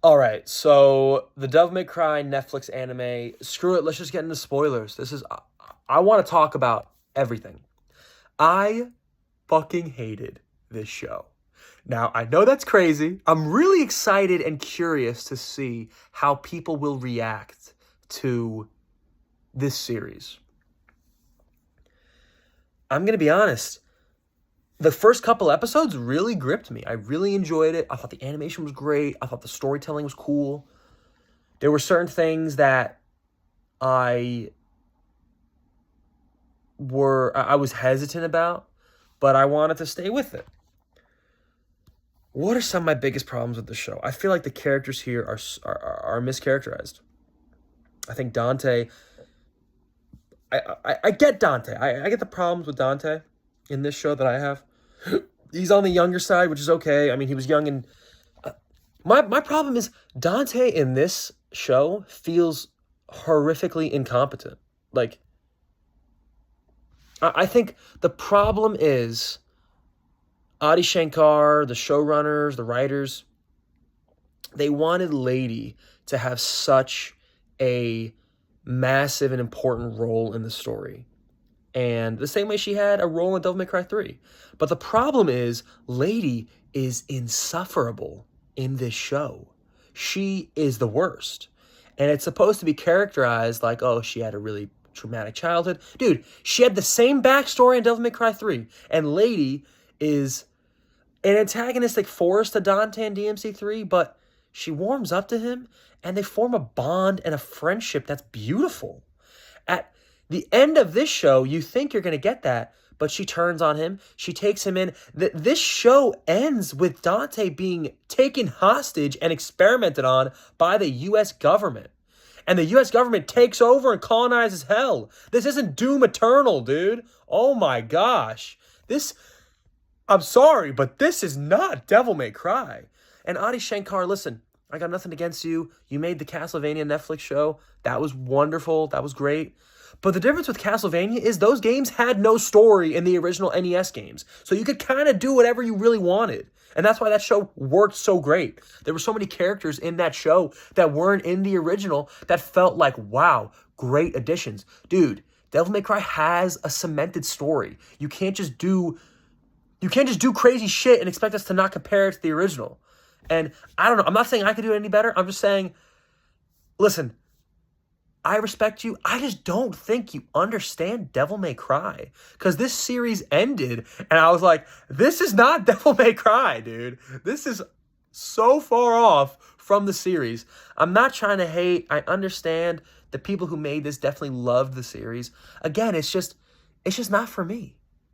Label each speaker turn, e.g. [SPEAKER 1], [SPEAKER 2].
[SPEAKER 1] All right, so the Devil May Cry Netflix anime. Screw it. Let's just get into spoilers. I want to talk about everything. I fucking hated this show. Now, I know that's crazy. I'm really excited and curious to see how people will react to this series. I'm going to be honest. The first couple episodes really gripped me. I really enjoyed it. I thought the animation was great. I thought the storytelling was cool. There were certain things that I I was hesitant about, but I wanted to stay with it. What are some of my biggest problems with the show? I feel like the characters here are mischaracterized. I think Dante. I get Dante. I get the problems with Dante in this show that I have. He's on the younger side, which is okay. I mean, he was young and my problem is Dante in this show feels horrifically incompetent. Like I think the problem is Adi Shankar, the showrunners, the writers, they wanted Lady to have such a massive and important role in the story. And the same way she had a role in Devil May Cry 3. But the problem is, Lady is insufferable in this show. She is the worst. And it's supposed to be characterized like, oh, she had a really traumatic childhood. Dude, she had the same backstory in Devil May Cry 3. And Lady is an antagonistic force to Dante and DMC 3, but she warms up to him, and they form a bond and a friendship that's beautiful. At the end of this show, you think you're going to get that, but she turns on him. She takes him in. This show ends with Dante being taken hostage and experimented on by the U.S. government. And the U.S. government takes over and colonizes hell. This isn't Doom Eternal, dude. Oh my gosh. I'm sorry, but this is not Devil May Cry. And Adi Shankar, listen, I got nothing against you. You made the Castlevania Netflix show. That was wonderful. That was great. But the difference with Castlevania is those games had no story in the original NES games. So you could kind of do whatever you really wanted. And that's why that show worked so great. There were so many characters in that show that weren't in the original that felt like, wow, great additions. Dude, Devil May Cry has a cemented story. You can't just do crazy shit and expect us to not compare it to the original. And I don't know. I'm not saying I could do it any better. I'm just saying, listen, I respect you. I just don't think you understand Devil May Cry. Because this series ended, and I was like, this is not Devil May Cry, dude. This is so far off from the series. I'm not trying to hate. I understand the people who made this definitely loved the series. Again, it's just not for me.